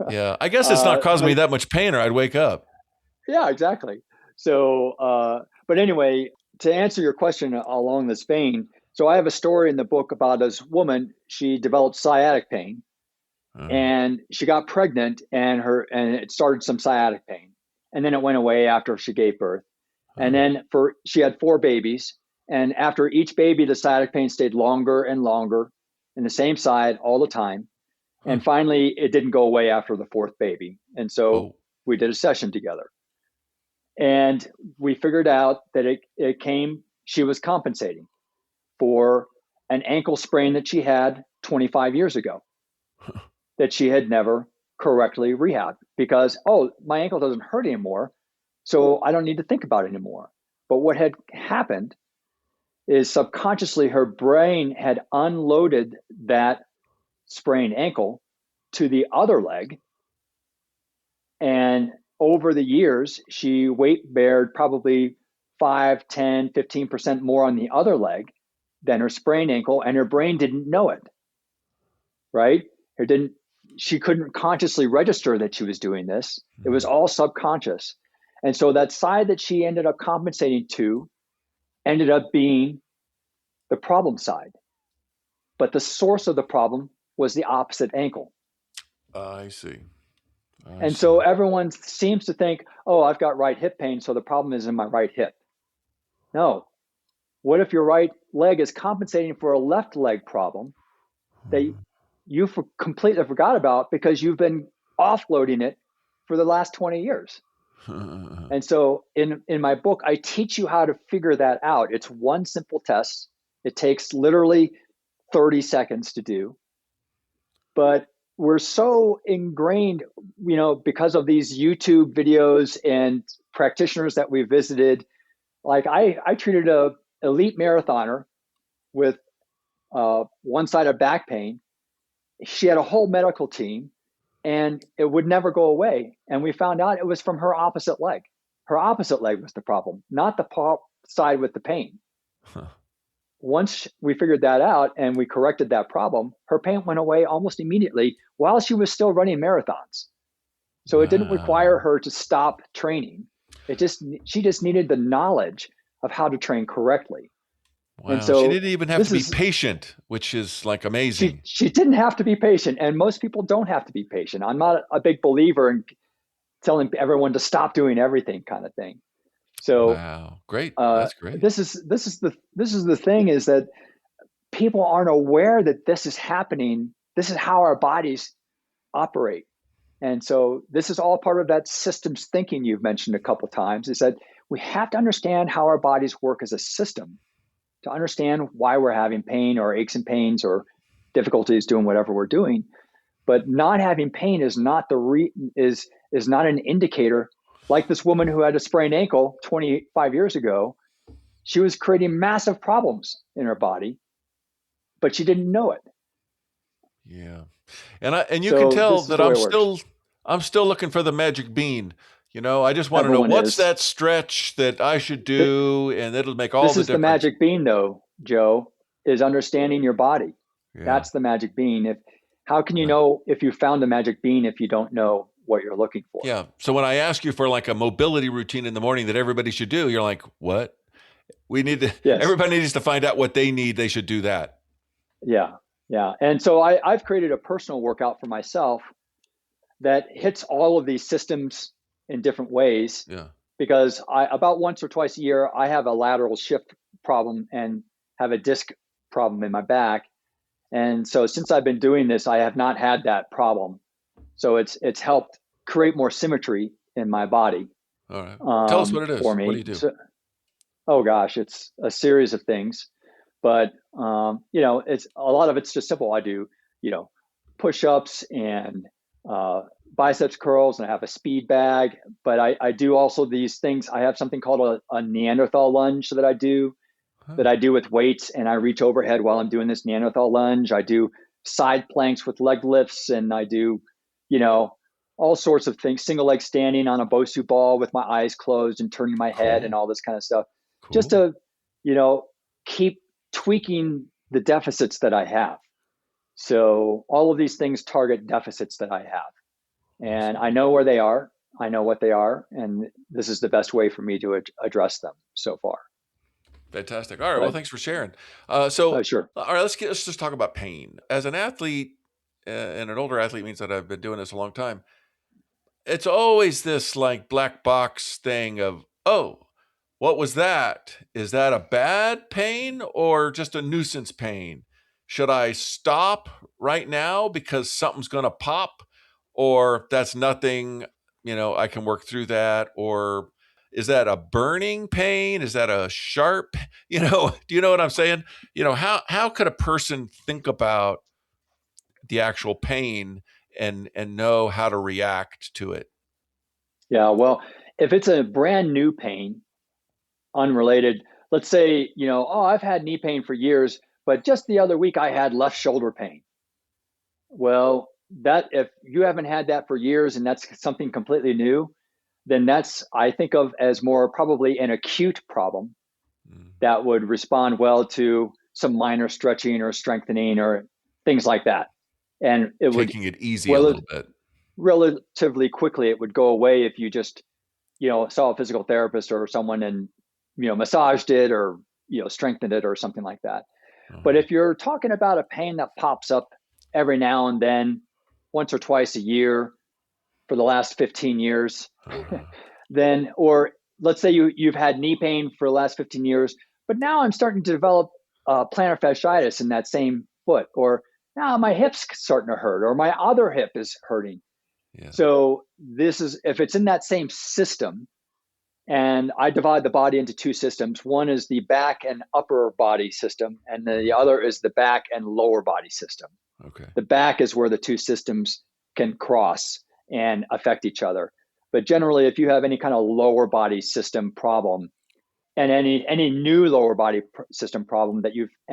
Yeah, I guess it's not causing me But that much pain, or I'd wake up. yeah, exactly. So, but anyway, to answer your question along this vein, so I have a story in the book about this woman. She developed sciatic pain, Uh, and she got pregnant, and it started some sciatic pain, and then it went away after she gave birth, and uh, then she had four babies, and after each baby, the sciatic pain stayed longer and longer, in the same side all the time, huh. and finally it didn't go away after the fourth baby, and so Oh, we did a session together. And we figured out that she was compensating for an ankle sprain that she had 25 years ago that she had never correctly rehabbed because, oh, my ankle doesn't hurt anymore. So I don't need to think about it anymore. But what had happened is subconsciously her brain had unloaded that sprained ankle to the other leg. And over the years, she weight bared probably 5, 10, 15% more on the other leg than her sprained ankle, and her brain didn't know it, right? It didn't, she couldn't consciously register that she was doing this. It was mm, all subconscious. And so that side that she ended up compensating to ended up being the problem side. But the source of the problem was the opposite ankle. I see. I And so see. everyone seems to think, oh, I've got right hip pain, so the problem is in my right hip. No. What if your right leg is compensating for a left leg problem that you completely forgot about because you've been offloading it for the last 20 years? And so in my book, I teach you how to figure that out. It's one simple test. It takes literally 30 seconds to do. But we're so ingrained, because of these YouTube videos and practitioners that we visited. Like I treated a elite marathoner with one-sided back pain. She had a whole medical team, and it would never go away. And we found out it was from her opposite leg. Her opposite leg was the problem, not the side with the pain. Once we figured that out and we corrected that problem, her pain went away almost immediately while she was still running marathons. So it didn't require Wow. her to stop training. She just needed the knowledge of how to train correctly. And Wow. She so didn't even have to this be is patient, which is like she amazing. she didn't have to be patient, and most people don't have to be patient. I'm not a big believer in telling everyone to stop doing everything kind of thing. So Wow. Great. That's great. this is the thing is that people aren't aware that this is happening. This is how our bodies operate. And so this is all part of that systems thinking you've mentioned a couple of times, is that we have to understand how our bodies work as a system to understand why we're having pain or aches and pains or difficulties doing whatever we're doing. But not having pain is not is not an indicator. Like this woman who had a sprained ankle 25 years ago, she was creating massive problems in her body, but she didn't know it. Yeah. And you can So tell this is that the way it works. I'm still looking for the magic bean. I just want to know Everyone what's is. that stretch that I should Th- do, and it'll make all This the is the difference. magic bean, though, Joe, is understanding your body. Yeah. That's the magic bean. How can you Right. know if you found the magic bean if you don't know what you're looking for? Yeah. So when I ask you for like a mobility routine in the morning that everybody should do, you're like, "What?" We need to, Yes. everybody needs to find out what they need. They should do that. Yeah. Yeah. And so I've created a personal workout for myself that hits all of these systems in different ways Yeah. because about once or twice a year, I have a lateral shift problem and have a disc problem in my back. And so since I've been doing this, I have not had that problem. So it's helped create more symmetry in my body All right. Tell us what it for is. What do me. you do? So, oh gosh, it's a series of things, but it's a lot of it's just simple. I do, push-ups and uh, biceps curls, and I have a speed bag. But I do also these things. I have something called a Neanderthal lunge that Huh. I do with weights, and I reach overhead while I'm doing this Neanderthal lunge. I do side planks with leg lifts, and I do, you know, all sorts of things. Single leg standing on a Bosu ball with my eyes closed and turning my head and Cool. all this kind of stuff, just Cool. to, you know, keep tweaking the deficits that I have. So all of these things target deficits that I have, I and see. I know where they are. I know what they are, and this is the best way for me to address them so far. Fantastic. All right. Well, But thanks for sharing. So, sure. all right, let's just talk about pain. As an athlete, and an older athlete means that I've been doing this a long time. It's always this like black box thing of, oh, what was that? Is that a bad pain or just a nuisance pain? Should I stop right now because something's going to pop? Or that's nothing, I can work through that? Or is that a burning pain? Is that a sharp, do you know what I'm saying? How could a person think about the actual pain and know how to react to it? Yeah, well, if it's a brand new pain, unrelated, let's say, oh, I've had knee pain for years, but just the other week I had left shoulder pain. Well, that if you haven't had that for years and that's something completely new, then that's I think of as more probably an acute problem Mm. that would respond well to some minor stretching or strengthening or things like that. And it would Taking it easy a rel- little bit. relatively quickly it would go away if you just saw a physical therapist or someone and massaged it or strengthened it or something like that. But Uh-huh. if you're talking about a pain that pops up every now and then, once or twice a year for the last 15 years, Uh-huh. then, or let's say you've had knee pain for the last 15 years, but now I'm starting to develop plantar fasciitis in that same foot, or now my hip's starting to hurt, or my other hip is hurting. Yeah. So this is if it's in that same system, and I divide the body into two systems. One is the back and upper body system, and the other is the back and lower body system. Okay. The back is where the two systems can cross and affect each other. But generally, if you have any kind of lower body system problem and any new lower body system problem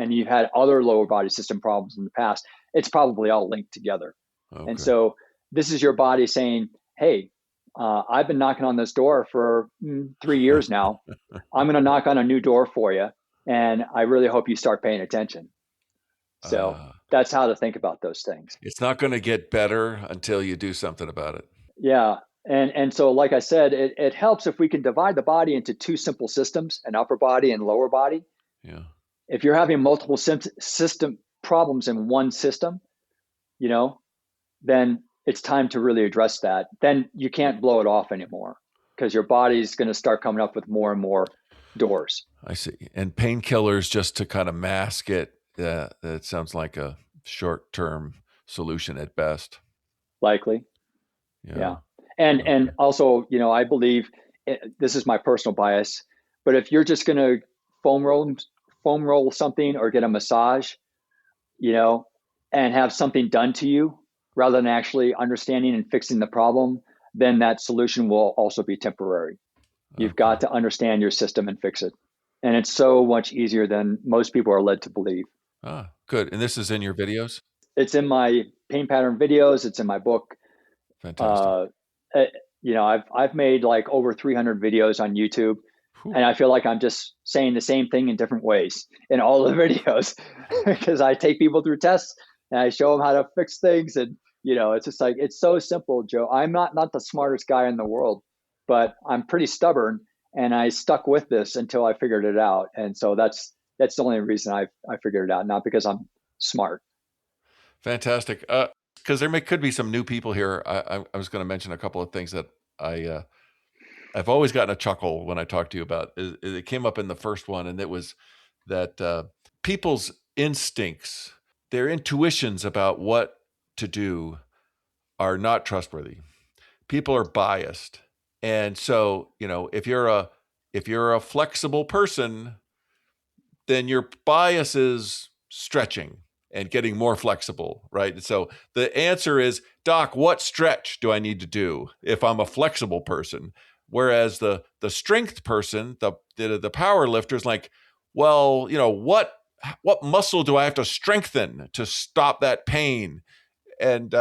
you've had other lower body system problems in the past, it's probably all linked together. And Okay. so this is your body saying, "Hey, I've been knocking on this door for 3 years now. I'm going to knock on a new door for you, and I really hope you start paying attention." So uh, that's how to think about those things. it's not going to get better until you do something about it. Yeah. And so, like I said, it helps if we can divide the body into two simple systems, an upper body and lower body. Yeah. If you're having multiple system problems in one system, you know, then it's time to really address that. Then you can't blow it off anymore because your body's going to start coming up with more and more doors. I see. And painkillers just to kind of mask it. That sounds like a short-term solution at best. Likely. Yeah. Yeah. And Okay. also, I believe this is my personal bias, but if you're just going to foam roll foam roll something or get a massage, you know, and have something done to you rather than actually understanding and fixing the problem, then that solution will also be temporary. You've Okay. got to understand your system and fix it. And it's so much easier than most people are led to believe. Good. And this is in your videos? It's in my pain pattern videos, it's in my book. Fantastic. Uh, uh, I've made like over 300 videos on YouTube, Whew. and I feel like I'm just saying the same thing in different ways in all the videos because I take people through tests and I show them how to fix things, and it's just like it's so simple, Joe. I'm not the smartest guy in the world, but I'm pretty stubborn, and I stuck with this until I figured it out. And so that's the only reason I figured it out, not because I'm smart. Fantastic. Because could be some new people here. I was going to mention a couple of things that I've always gotten a chuckle when I talk to you about. It came up in the first one, and it was that people's instincts, their intuitions about what to do, are not trustworthy. People are biased, and so if you're a flexible person, then your bias is stretching and getting more flexible, right? So the answer is, Doc, what stretch do I need to do if I'm a flexible person? Whereas the strength person, the power lifter is like, well, what muscle do I have to strengthen to stop that pain? And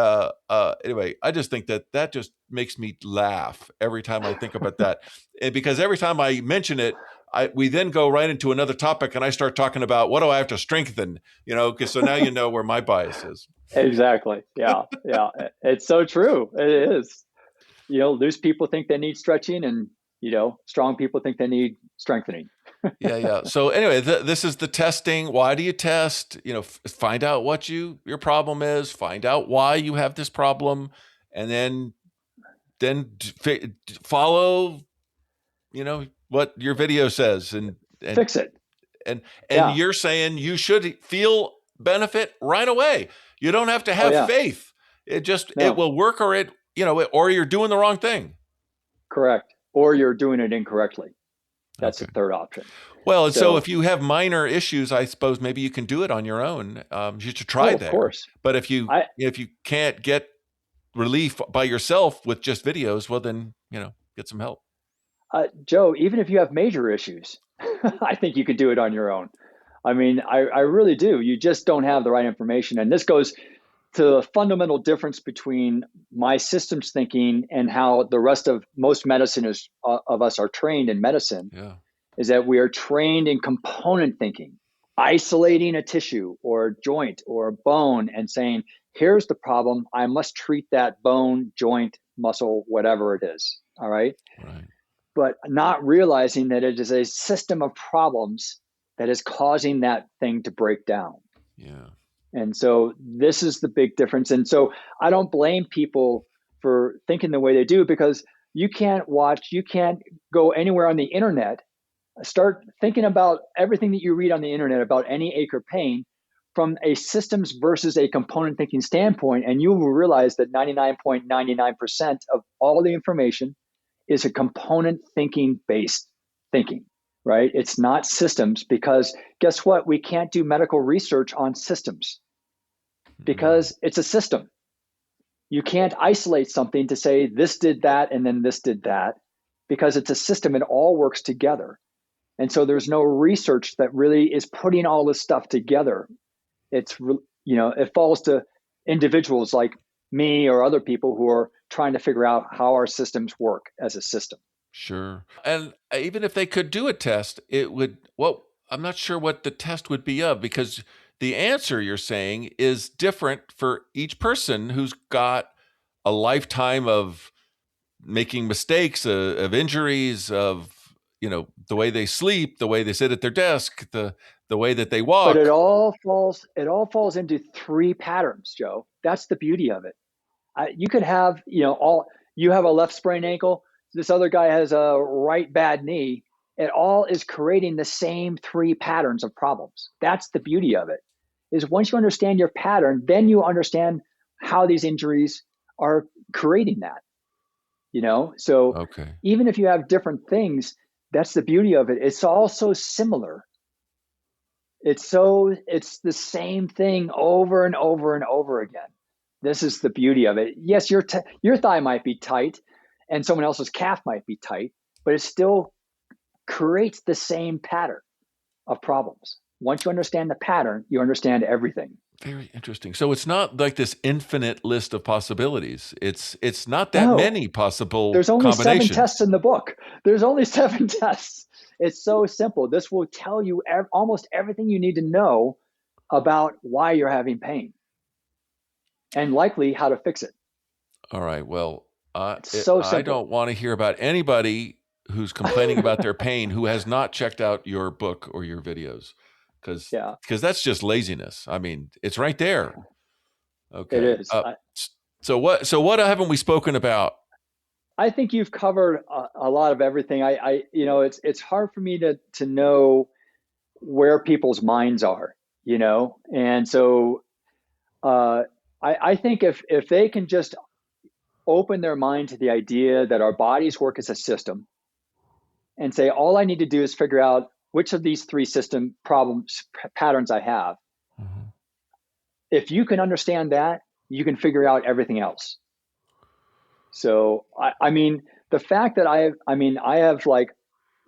anyway, I just think that just makes me laugh every time I think about that. And because every time I mention it, we then go right into another topic, and I start talking about what do I have to strengthen, because so now you know where my bias is. Exactly. Yeah. Yeah. It's so true. It is. Loose people think they need stretching, and, strong people think they need strengthening. Yeah. So anyway, this is the testing. Why do you test? Find out what your problem is, find out why you have this problem, and then follow, what your video says, and Fix it. And Yeah. you're saying you should feel benefit right away. You don't have to have faith. It will work, or or you're doing the wrong thing. Correct. Or you're doing it incorrectly. That's the third option. Well, and so if you have minor issues, I suppose maybe you can do it on your own. You should try that. Of course. But if you can't get relief by yourself with just videos, well then, get some help. Joe, even if you have major issues, I think you could do it on your own. I mean, I really do. You just don't have the right information. And this goes to the fundamental difference between my systems thinking and how the rest of most medicine of us are trained in medicine. Yeah. Is that we are trained in component thinking, isolating a tissue or a joint or a bone and saying, here's the problem. I must treat that bone, joint, muscle, whatever it is. All right. Right. But not realizing that it is a system of problems that is causing that thing to break down. Yeah. And so this is the big difference. And so I don't blame people for thinking the way they do, because you can't go anywhere on the internet, start thinking about everything that you read on the internet about any ache or pain from a systems versus a component thinking standpoint. And you will realize that 99.99% of all the information is a component thinking based thinking, right? It's not systems, because guess what? We can't do medical research on systems because it's a system. You can't isolate something to say this did that and then this did that, because it's a system. It all works together. And so there's no research that really is putting all this stuff together. It falls to individuals like me or other people who are trying to figure out how our systems work as a system. Sure. And even if they could do a test, I'm not sure what the test would be of, because the answer you're saying is different for each person who's got a lifetime of making mistakes, of injuries, of, the way they sleep, the way they sit at their desk, the way that they walk. But it all falls into three patterns, Joe. That's the beauty of it. You could have, you have a left sprained ankle. This other guy has a right bad knee. It all is creating the same three patterns of problems. That's the beauty of it, is once you understand your pattern, then you understand how these injuries are creating that, So even if you have different things, that's the beauty of it. It's all so similar. It's the same thing over and over and over again. This is the beauty of it. Yes, your thigh might be tight and someone else's calf might be tight, but it still creates the same pattern of problems. Once you understand the pattern, you understand everything. Very interesting. So it's not like this infinite list of possibilities. It's not that many possible There's only combinations. 7 tests in the book. There's only 7 tests. It's so simple. This will tell you almost everything you need to know about why you're having pain and likely how to fix it. All right. Well, so simple. I don't want to hear about anybody who's complaining about their pain who has not checked out your book or your videos, because Yeah, that's just laziness. I mean, it's right there. it Okay. is. So what haven't we spoken about? I think you've covered a lot of everything. It's hard for me to know where people's minds are, and so uh, I think if they can just open their mind to the idea that our bodies work as a system and say, all I need to do is figure out which of these three system problems patterns I have. Mhm. If you can understand that, you can figure out everything else. So, I mean, the fact that I have like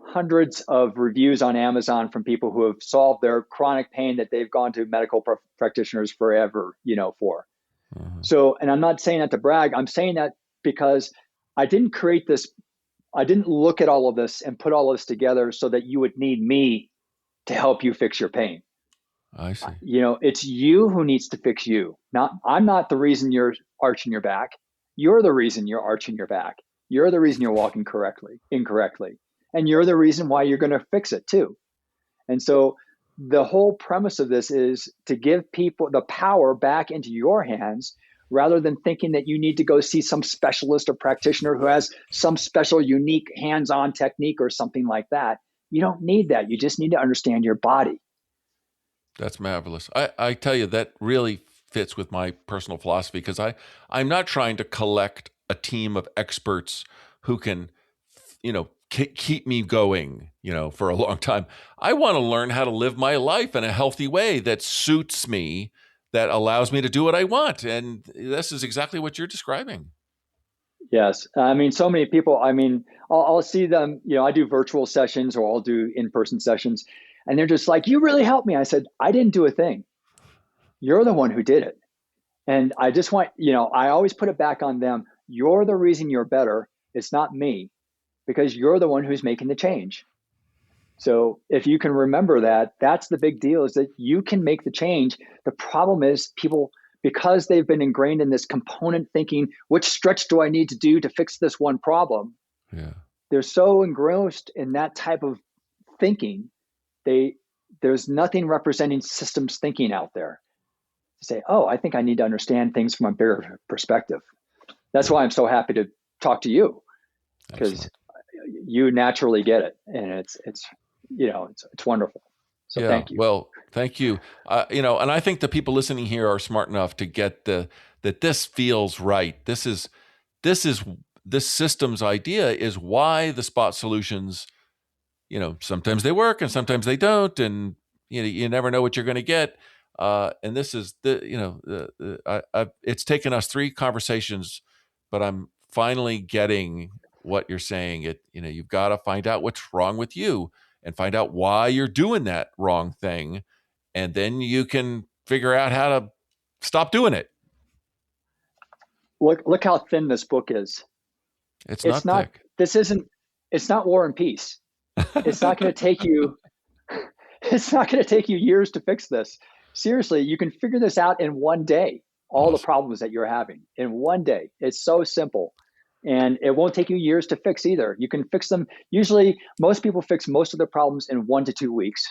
hundreds of reviews on Amazon from people who have solved their chronic pain that they've gone to medical practitioners forever, for. Mhm. So, and I'm not saying that to brag. I'm saying that because I didn't create this. I didn't look at all of this and put all of this together so that you would need me to help you fix your pain. I see. It's you who needs to fix you. Not I'm not the reason you're arching your back. You're the reason you're arching your back. You're the reason you're walking incorrectly. And you're the reason why you're going to fix it too. And so the whole premise of this is to give people the power back into your hands rather than thinking that you need to go see some specialist or practitioner who has some special unique hands-on technique or something like that. You don't need that. You just need to understand your body. That's marvelous. I tell you, that really fits with my personal philosophy, because I'm not trying to collect a team of experts who can, keep me going, for a long time. I want to learn how to live my life in a healthy way that suits me, that allows me to do what I want. And this is exactly what you're describing. Yes. I mean, so many people, I'll see them, I do virtual sessions or I'll do in-person sessions, and they're just like, you really helped me. I said, I didn't do a thing. You're the one who did it. And I just want, I always put it back on them. You're the reason you're better. It's not me, because you're the one who's making the change. So if you can remember that, that's the big deal, is that you can make the change. The problem is people, because they've been ingrained in this component thinking, which stretch do I need to do to fix this one problem? Yeah. They're so engrossed in that type of thinking. There's nothing representing systems thinking out there to say, oh, I think I need to understand things from a bigger perspective. That's why I'm so happy to talk to you, because Excellent. you naturally get it, and it's wonderful. So Yeah. thank you. Well, thank you. And I think the people listening here are smart enough to get that this feels right. This is this system's idea is why the spot solutions, sometimes they work and sometimes they don't, and you never know what you're going to get. And this is it's taken us 3 conversations, but I'm finally getting what you're saying. You've got to find out what's wrong with you and find out why you're doing that wrong thing, and then you can figure out how to stop doing it. Look how thin this book is. It's It's not not. thick. This isn't. It's not War and Peace. It's not going to take you. It's not going to take you years to fix this. Seriously, you can figure this out in one day. All the Awesome. problems that you're having in one day. It's so simple. And it won't take you years to fix either. You can fix them. Usually, most people fix most of their problems in 1 to 2 weeks.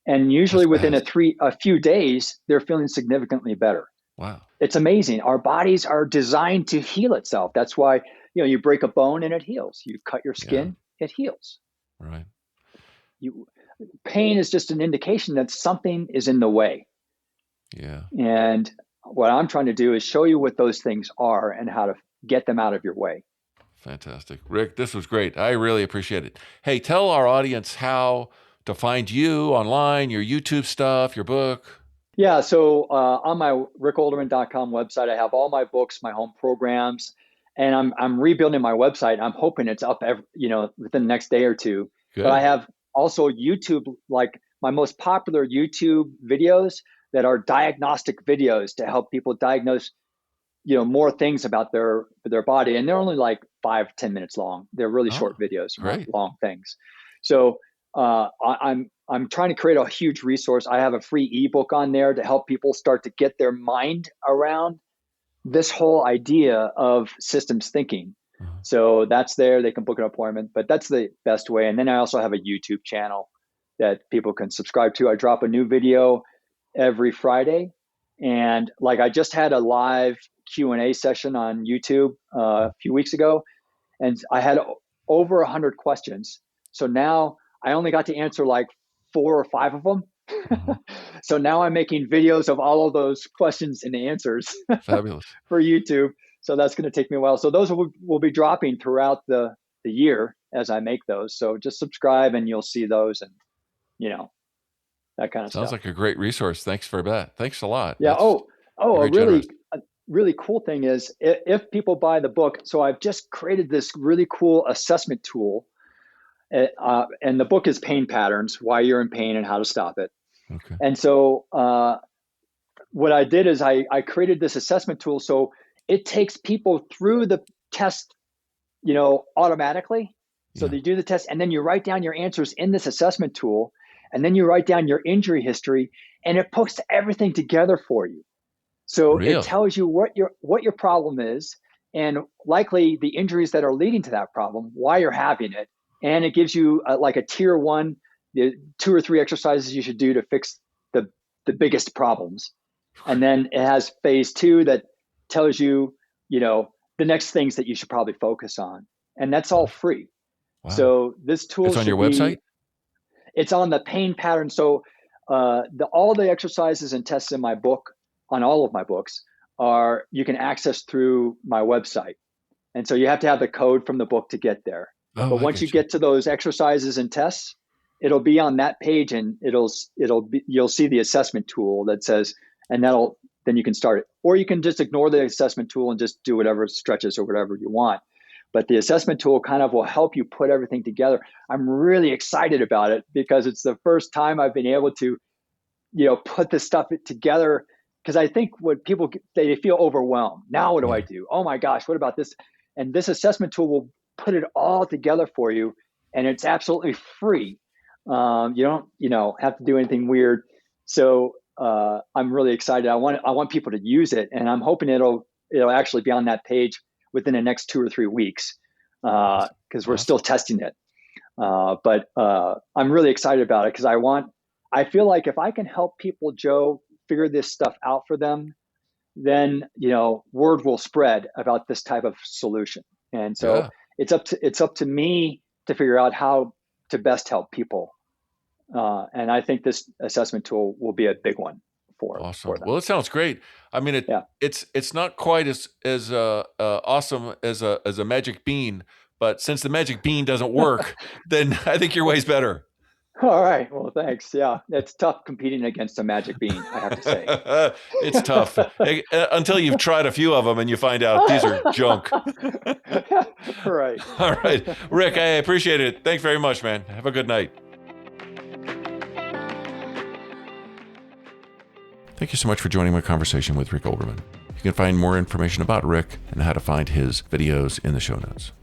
And That's usually within fast. a few days, they're feeling significantly better. Wow. It's amazing. Our bodies are designed to heal itself. That's why, you break a bone and it heals. You cut your Yeah. skin, it heals. Right. You Pain is just an indication that something is in the way. Yeah. And what I'm trying to do is show you what those things are and how to get them out of your way. Fantastic. Rick, this was great. I really appreciate it. Hey, tell our audience how to find you online, your YouTube stuff, your book. Yeah, so on my rickolderman.com website, I have all my books, my home programs, and I'm rebuilding my website. I'm hoping it's up within the next day or two. But I Good. have also YouTube, like my most popular YouTube videos that are diagnostic videos to help people diagnose, more things about their body, and they're only like 5-10 minutes long. They're really Oh, short videos, not great. long things. So I'm trying to create a huge resource. I have a free ebook on there to help people start to get their mind around this whole idea of systems thinking. So that's there. They can book an appointment, but that's the best way. And then I also have a YouTube channel that people can subscribe to. I drop a new video every Friday. And like I just had a live Q&A session on YouTube a few weeks ago, and I had over 100 questions. So now I only got to answer like 4 or 5 of them. So now I'm making videos of all of those questions and answers Fabulous. for YouTube. So that's going to take me a while. So those will be dropping throughout the year as I make those. So just subscribe and you'll see those, and that kind of Sounds stuff. like a great resource. Thanks for that. Thanks a lot. Yeah. That's A really cool thing is if people buy the book, so I've just created this really cool assessment tool. And the book is Pain Patterns, Why You're in Pain and How to Stop It. Okay. And so what I did is I created this assessment tool. So it takes people through the test, automatically. So they do the test, and then you write down your answers in this assessment tool, and then you write down your injury history, and it puts everything together for you. So it tells you what your problem is, and likely the injuries that are leading to that problem, why you're having it. And it gives you like a tier 1, the 2 or 3 exercises you should do to fix the biggest problems. And then it has phase 2 that tells you, the next things that you should probably focus on. And that's all free. Wow. So this tool it's on your website? It's on the pain pattern. So all the exercises and tests in my book, on all of my books, you can access through my website. And so you have to have the code from the book to get there. But once you get to those exercises and tests, it'll be on that page, and you'll see the assessment tool that says, and then you can start it. Or you can just ignore the assessment tool and just do whatever stretches or whatever you want. But the assessment tool kind of will help you put everything together. I'm really excited about it because it's the first time I've been able to, put this stuff together. Because I think what people, they feel overwhelmed. Now what do I do? Oh my gosh, what about this? And this assessment tool will put it all together for you, and it's absolutely free. You don't, have to do anything weird. So I'm really excited. I want people to use it, and I'm hoping it'll actually be on that page within the next 2 or 3 weeks, because we're still testing it. But I'm really excited about it because I feel like if I can help people, Joe, figure this stuff out for them, then word will spread about this type of solution. And so it's up to me to figure out how to best help people. And I think this assessment tool will be a big one for them. Well, it sounds great. I mean, it's not quite as awesome as a magic bean, but since the magic bean doesn't work, then I think your way's better. All right. Well, thanks. Yeah, it's tough competing against a magic bean, I have to say. It's tough until you've tried a few of them and you find out these are junk. Right. All right. Rick, I appreciate it. Thanks very much, man. Have a good night. Thank you so much for joining my conversation with Rick Olderman. You can find more information about Rick and how to find his videos in the show notes.